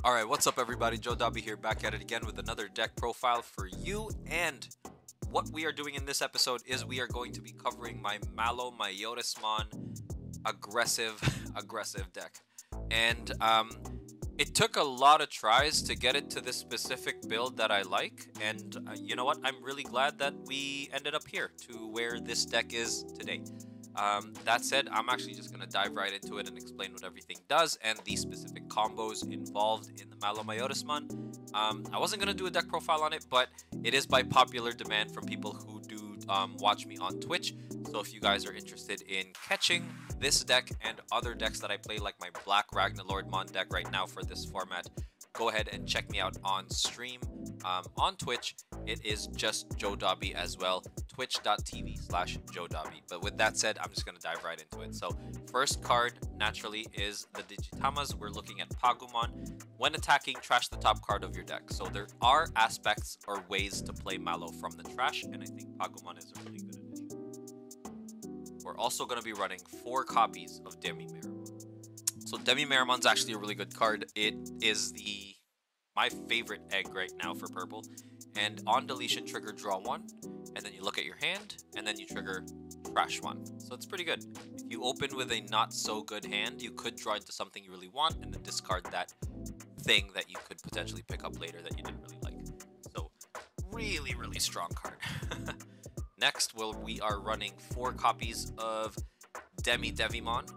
Alright, what's up everybody? Joe Dobby here, back at it again with another deck profile for you. And what we are doing in this episode is we are going to be covering my Malomyotismon aggressive deck. And it took a lot of tries to get it to this specific build that I like. And you know what? I'm really glad that we ended up here to where this deck is today. That said, I'm actually just going to dive right into it and explain what everything does and the specific combos involved in the Malomyotismon. I wasn't going to do a deck profile on it, but it is by popular demand from people who do watch me on Twitch. So if you guys are interested in catching this deck and other decks that I play, like my Black Ragnalordmon deck right now for this format, go ahead and check me out on stream on Twitch. It is just Joe Dobby as well, twitch.tv/Joe Dobby. But with that said, I'm just going to dive right into it. So first card naturally is the Digitamas. We're looking at Pagumon. When attacking, trash the top card of your deck. So there are aspects or ways to play Malo from the trash, and I think Pagumon is a really good addition. We're also going to be running 4 copies of Demi-Meramon. So Demi-Meramon's actually a really good card. It is my favorite egg right now for purple. And on deletion, trigger draw 1, and then you look at your hand, and then you trigger trash 1. So it's pretty good. If you open with a not so good hand, you could draw into something you really want, and then discard that thing that you could potentially pick up later that you didn't really like. So really, really strong card. Next, we are running 4 copies of Devimon.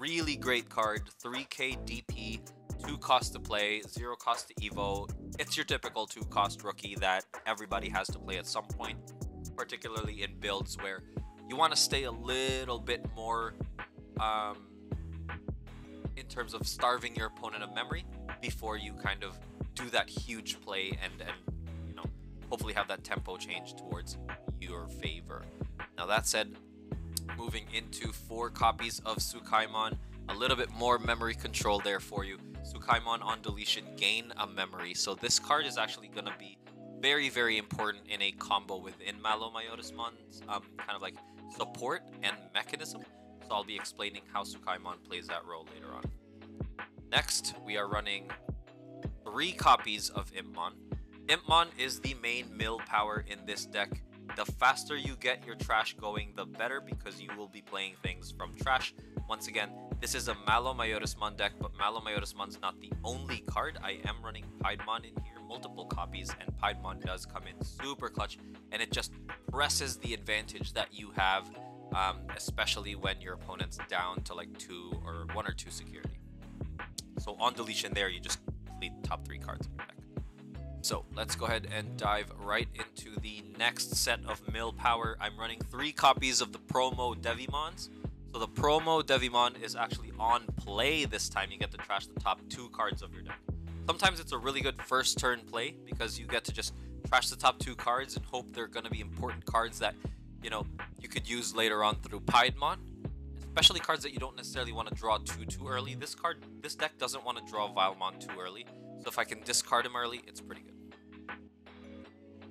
Really great card, 3k DP, 2 cost to play, 0 cost to evo. It's your typical 2 cost rookie that everybody has to play at some point, particularly in builds where you want to stay a little bit more in terms of starving your opponent of memory before you kind of do that huge play and you know, hopefully have that tempo change towards your favor. Now that said, moving into 4 copies of Tsukaimon, a little bit more memory control there for you. Tsukaimon on deletion, gain a memory. So this card is actually going to be very, very important in a combo within Malomyotismon's kind of like support and mechanism. So I'll be explaining how Tsukaimon plays that role later on. Next, we are running 3 copies of Impmon. Impmon is the main mill power in this deck. The faster you get your trash going, the better, because you will be playing things from trash. Once again, this is a Malomyotismon deck, but Malomyotismon's not the only card. I am running Piedmon in here, multiple copies, and Piedmon does come in super clutch, and it just presses the advantage that you have, especially when your opponent's down to like 2 or 1 or 2 security. So on deletion there, you just complete the top 3 cards of your deck. So let's go ahead and dive right into the next set of mill power. I'm running 3 copies of the promo Devimons. So the promo Devimon is actually on play this time. You get to trash the top 2 cards of your deck. Sometimes it's a really good first turn play because you get to just trash the top 2 cards and hope they're going to be important cards that, you know, you could use later on through Piedmon. Especially cards that you don't necessarily want to draw too early. This deck doesn't want to draw Vilemon too early. So if I can discard him early, it's pretty good.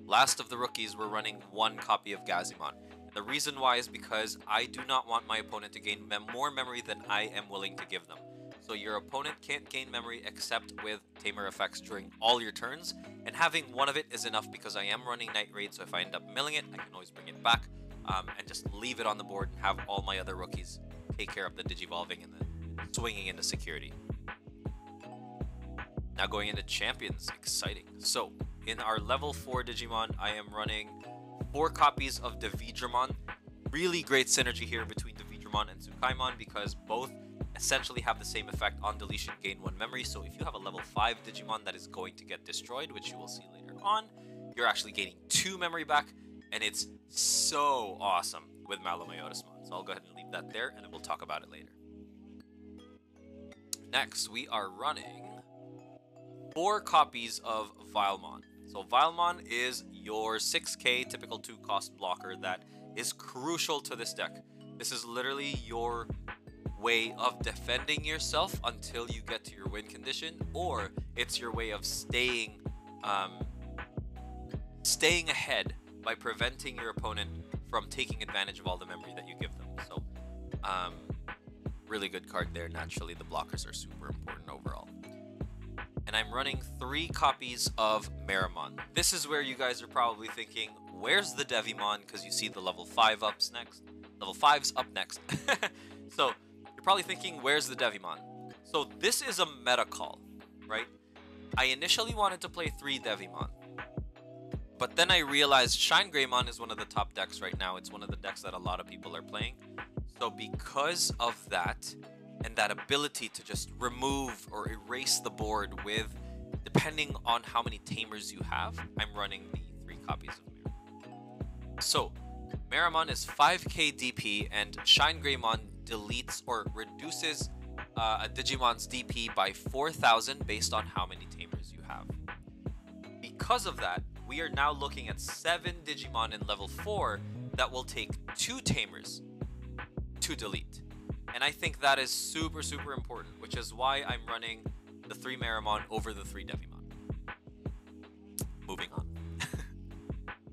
Last of the rookies, we're running 1 copy of Gazimon. The reason why is because I do not want my opponent to gain more memory than I am willing to give them. So your opponent can't gain memory except with Tamer effects during all your turns, and having 1 of it is enough because I am running Night Raid, so if I end up milling it, I can always bring it back and just leave it on the board and have all my other rookies take care of the Digivolving and then swinging into security. Now going into champions, exciting. So in our level 4 Digimon, I am running 4 copies of Digimon. Really great synergy here between Digimon and Tsukaimon because both essentially have the same effect on deletion, gain 1 memory. So if you have a level 5 Digimon that is going to get destroyed, which you will see later on, you're actually gaining 2 memory back, and it's so awesome with Malomyotismon. So I'll go ahead and leave that there, and then we'll talk about it later. Next, we are running 4 copies of Vilemon. So Vilemon is your 6k typical 2 cost blocker that is crucial to this deck. This is literally your way of defending yourself until you get to your win condition, or it's your way of staying ahead by preventing your opponent from taking advantage of all the memory that you give them. So really good card there. Naturally, the blockers are super important overall. and I'm running 3 copies of Meramon. This is where you guys are probably thinking, where's the Devimon? Because you see the level 5 ups next. Level 5's up next. So you're probably thinking, where's the Devimon? So this is a meta call, right? I initially wanted to play 3 Devimon, but then I realized Shine Greymon is one of the top decks right now. It's one of the decks that a lot of people are playing. So because of that, and that ability to just remove or erase the board with, depending on how many tamers you have, I'm running the 3 copies of Meramon. So Meramon is 5k DP, and Shine Greymon deletes or reduces a Digimon's DP by 4,000 based on how many tamers you have. Because of that, we are now looking at 7 Digimon in level 4 that will take 2 tamers to delete. And I think that is super, super important, which is why I'm running the 3 Meramon over the 3 Devimon. Moving on.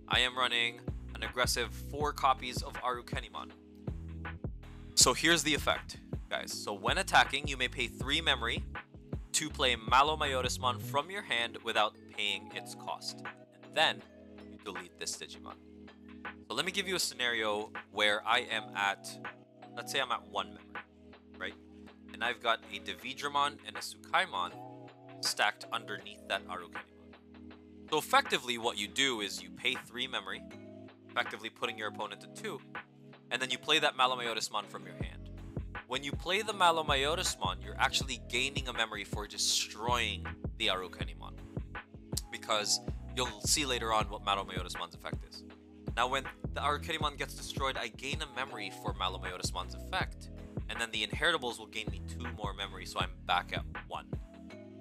I am running an aggressive 4 copies of Arukenimon. So here's the effect, guys. So when attacking, you may pay 3 memory to play Malomyotismon from your hand without paying its cost. And then you delete this Digimon. So let me give you a scenario where I am at, let's say I'm at 1 memory, right? And I've got a Digimon and a Tsukaimon stacked underneath that Arukenimon. So effectively what you do is you pay 3 memory, effectively putting your opponent to 2, and then you play that Malomyotismon from your hand. When you play the Malomyotismon, you're actually gaining a memory for destroying the Arukenimon, because you'll see later on what Malomyotismon's effect is. Now when the Arukenimon gets destroyed, I gain a memory for Malomyotismon's effect, and then the inheritables will gain me 2 more memory, so I'm back at 1.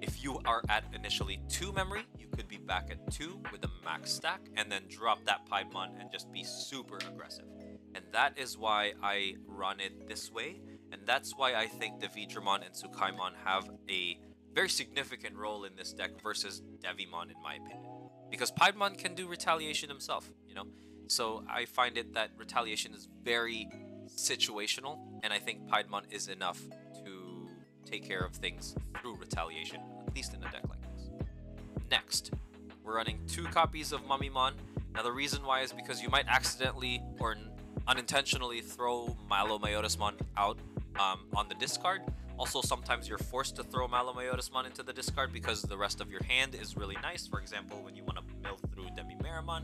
If you are at initially 2 memory, you could be back at 2 with a max stack, and then drop that Piedmon and just be super aggressive. And that is why I run it this way, and that's why I think Digimon and Tsukaimon have a very significant role in this deck versus Devimon, in my opinion. Because Piedmon can do retaliation himself, you know? So I find it that retaliation is very situational, and I think Piedmon is enough to take care of things through retaliation, at least in a deck like this. Next, we're running 2 copies of Mummymon. Now the reason why is because you might accidentally or unintentionally throw Malomyotismon out on the discard. Also, sometimes you're forced to throw Malomyotismon into the discard because the rest of your hand is really nice. For example, when you want to mill through Meramon.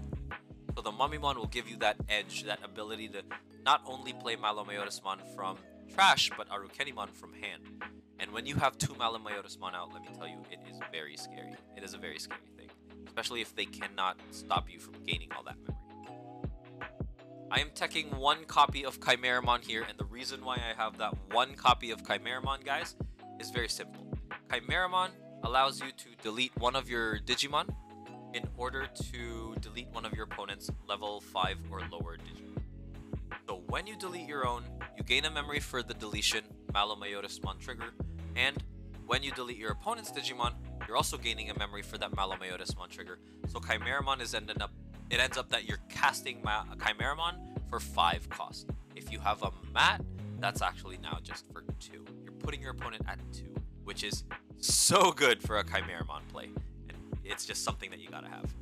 So the Mummymon will give you that edge, that ability to not only play Malomyotismon from trash, but Arukenimon from hand. And when you have 2 Malomyotismon out, let me tell you, it is very scary. It is a very scary thing, especially if they cannot stop you from gaining all that memory. I am teching 1 copy of Chimeramon here, and the reason why I have that 1 copy of Chimeramon, guys, is very simple. Chimeramon allows you to delete one of your Digimon in order to delete one of your opponent's level 5 or lower Digimon. So when you delete your own, you gain a memory for the deletion Malomyotismon trigger, and when you delete your opponent's Digimon, you're also gaining a memory for that Malomyotismon trigger. So Chimeramon is it ends up that you're casting Chimeramon for 5 cost. If you have a mat, that's actually now just for 2. You're putting your opponent at 2, which is so good for a Chimeramon play. And it's just something that you gotta have.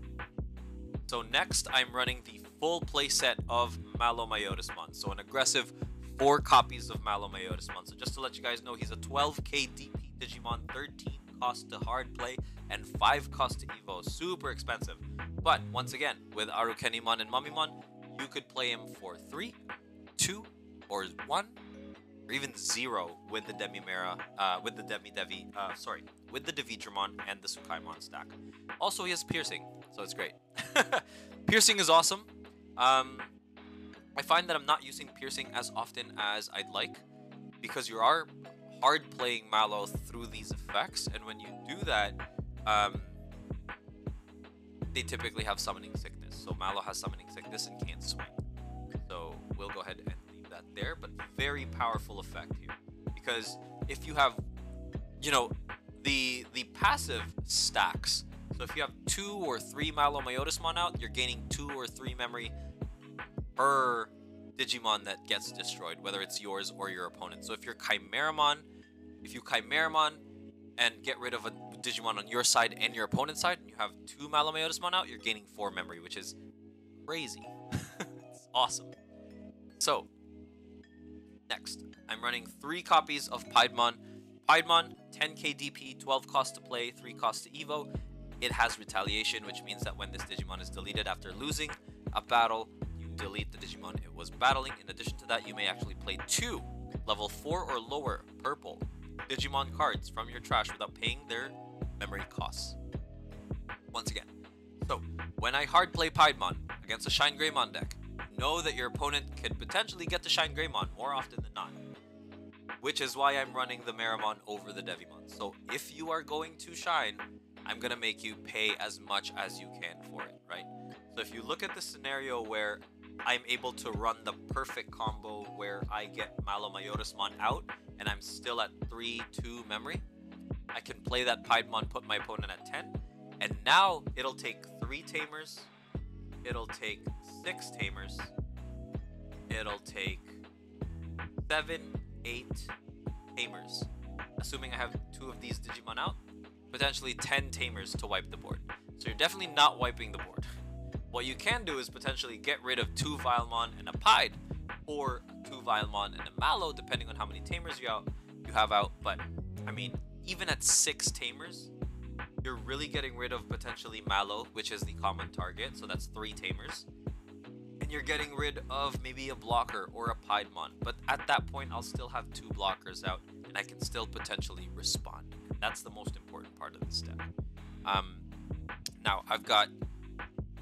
So next, I'm running the full playset of Malomyotismon. So an aggressive 4 copies of Malomyotismon. So just to let you guys know, he's a 12k DP Digimon, 13 cost to hard play, and 5 cost to Evo. Super expensive. But once again, with Arukenimon and Mummymon, you could play him for 3, 2, or 1, or even 0 with the with the Digimon and the Tsukaimon stack. Also, he has piercing, so it's great. Piercing is awesome. I find that I'm not using piercing as often as I'd like, because you are hard playing Malo through these effects, and when you do that, they typically have summoning sickness. So Malo has summoning sickness and can't swing. So we'll go ahead and leave that there, but very powerful effect here. Because if you have, you know, the passive stacks, so if you have 2 or 3 Malomyotismon out, you're gaining 2 or 3 memory per Digimon that gets destroyed, whether it's yours or your opponent. So if you Chimeramon and get rid of a Digimon on your side and your opponent's side, and you have 2 Malomyotismon out, you're gaining 4 memory, which is crazy. It's awesome. So, next, I'm running 3 copies of Piedmon. Piedmon, 10k DP, 12 cost to play, 3 cost to Evo. It has retaliation, which means that when this Digimon is deleted after losing a battle, you delete the Digimon it was battling. In addition to that, you may actually play 2 level 4 or lower purple Digimon cards from your trash without paying their memory costs. Once again, so when I hard play Piedmon against a Shine Greymon deck, know that your opponent can potentially get to Shine Greymon more often than not, which is why I'm running the Meramon over the Devimon. So if you are going to Shine, I'm going to make you pay as much as you can for it, right? So if you look at the scenario where I'm able to run the perfect combo where I get Malomyotismon out and I'm still at 3-2 memory, I can play that Piedmon, put my opponent at 10, and now it'll take 3 Tamers, it'll take 6 Tamers, it'll take 7, 8 Tamers, assuming I have 2 of these Digimon out, potentially 10 Tamers to wipe the board. So you're definitely not wiping the board. What you can do is potentially get rid of 2 Vilemon and a Pied, or 2 Vilemon and a Malo, depending on how many Tamers you have out. But, I mean, even at 6 Tamers, you're really getting rid of potentially Malo, which is the common target, so that's 3 Tamers. And you're getting rid of maybe a blocker or a Piedmon. But at that point, I'll still have 2 blockers out, and I can still potentially respond. That's the most important part of this deck. Now, I've got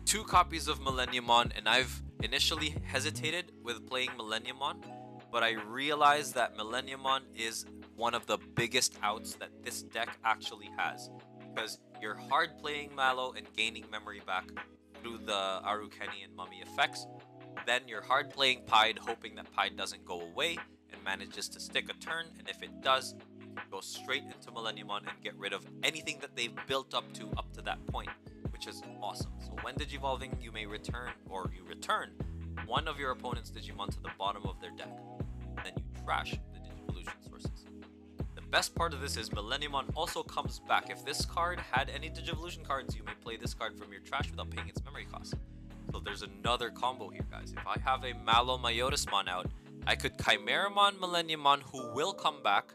2 copies of Millenniumon, and I've initially hesitated with playing Millenniumon, but I realized that Millenniumon is one of the biggest outs that this deck actually has, because you're hard playing Malo and gaining memory back through the Arukeni and Mummy effects. Then you're hard playing Pied, hoping that Pied doesn't go away and manages to stick a turn, and if it does, you can go straight into Millenniumon and get rid of anything that they've built up to that point, which is awesome. So when Digivolving, you may return one of your opponent's Digimon to the bottom of their deck. Then you trash the Digivolution sources. The best part of this is Millenniumon also comes back. If this card had any Digivolution cards, you may play this card from your trash without paying its memory cost. So there's another combo here, guys. If I have a Malomyotismon out, I could Chimeramon Millenniumon, who will come back,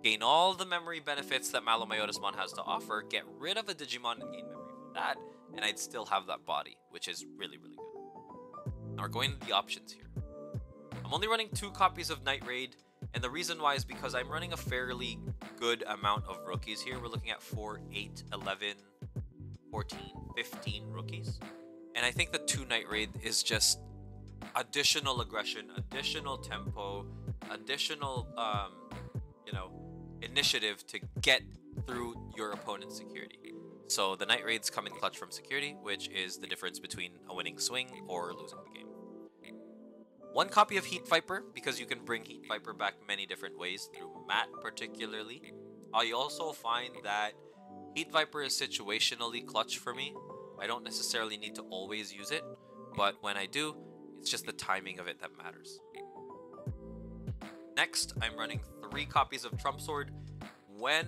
gain all the memory benefits that Malomyotismon has to offer, get rid of a Digimon and gain memory from that, and I'd still have that body, which is really, really good. Now we're going to the options here. I'm only running 2 copies of Night Raid, and the reason why is because I'm running a fairly good amount of rookies here. We're looking at 4, 8, 11, 14, 15 rookies. And I think the 2 Night Raid is just additional aggression, additional tempo, additional, initiative to get through your opponent's security. So the Night Raids come in clutch from security, which is the difference between a winning swing or losing the game. 1 copy of Heat Viper, because you can bring Heat Viper back many different ways, through Matt particularly. I also find that Heat Viper is situationally clutch for me. I don't necessarily need to always use it, but when I do, it's just the timing of it that matters. Next, I'm running 3 copies of Trump Sword. When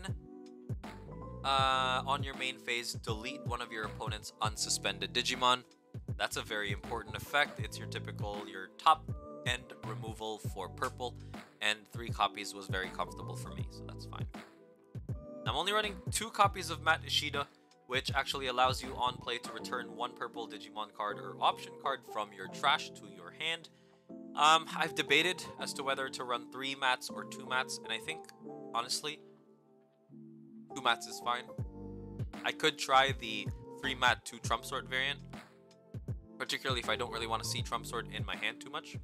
on your main phase, delete one of your opponent's unsuspended Digimon. That's a very important effect. It's your top end removal for purple, and 3 copies was very comfortable for me, so that's fine. I'm only running 2 copies of Matt Ishida, which actually allows you on play to return 1 purple Digimon card or option card from your trash to your hand. I've debated as to whether to run 3 mats or 2 mats, and I think, honestly, 2 mats is fine. I could try the 3 mat 2 Trump Sword variant, particularly if I don't really want to see Trump Sword in my hand too much.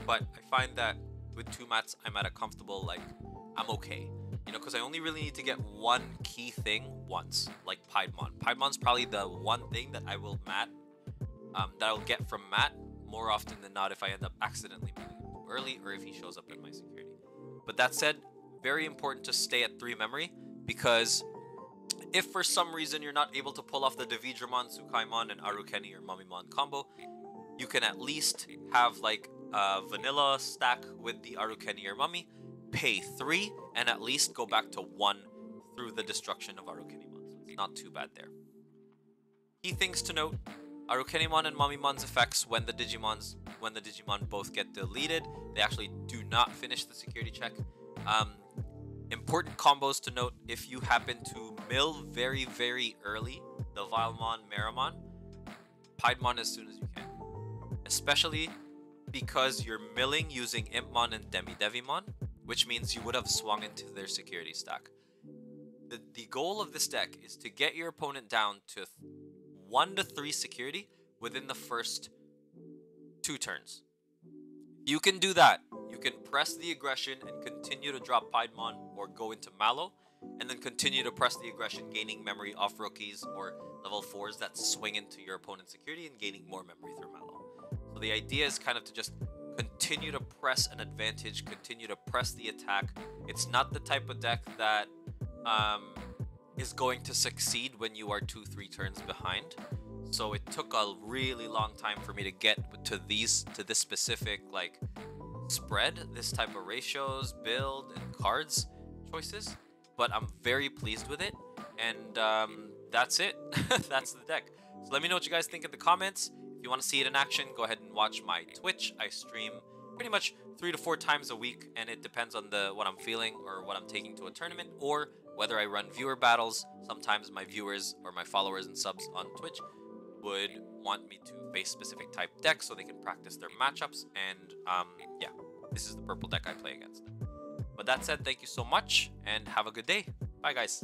But I find that with 2 mats, I'm at a comfortable, I'm okay. Because I only really need to get 1 key thing once, like Piedmon. Piedmon's probably the 1 thing that I will that I'll get from Matt more often than not if I end up accidentally moving him too early or if he shows up in my security. But that said, very important to stay at 3 memory, because if for some reason you're not able to pull off the Davidramon, Tsukaimon, and Arukeni or Mummymon combo, you can at least have a vanilla stack with the Arukeni or Mummy, pay 3, and at least go back to 1 through the destruction of Arukenimon. So it's not too bad there. Key things to note: Arukenimon and Mamimon's effects when the Digimon both get deleted, they actually do not finish the security check. Important combos to note: if you happen to mill very, very early the Vilemon, Meramon, Piedmon as soon as you can. Especially because you're milling using Impmon and Demi-Devimon, which means you would have swung into their security stack. The goal of this deck is to get your opponent down to 1 to 3 security within the first 2 turns. You can do that. You can press the aggression and continue to drop Piedmon or go into Malo, and then continue to press the aggression, gaining memory off rookies or level 4s that swing into your opponent's security and gaining more memory through Malo. So the idea is kind of to just continue to press an advantage, continue to press the attack. It's not the type of deck that is going to succeed when you are 2-3 turns behind. So it took a really long time for me to get to this specific like spread, this type of ratios, build, and cards choices. But I'm very pleased with it, and that's it. That's the deck. So let me know what you guys think in the comments. If you want to see it in action, go ahead and watch my Twitch. I stream pretty much 3 to 4 times a week, and it depends on what I'm feeling or what I'm taking to a tournament, or whether I run viewer battles. Sometimes my viewers or my followers and subs on Twitch would want me to face specific type decks so they can practice their matchups, and yeah, this is the purple deck I play against. But that said, thank you so much, and have a good day. Bye, guys.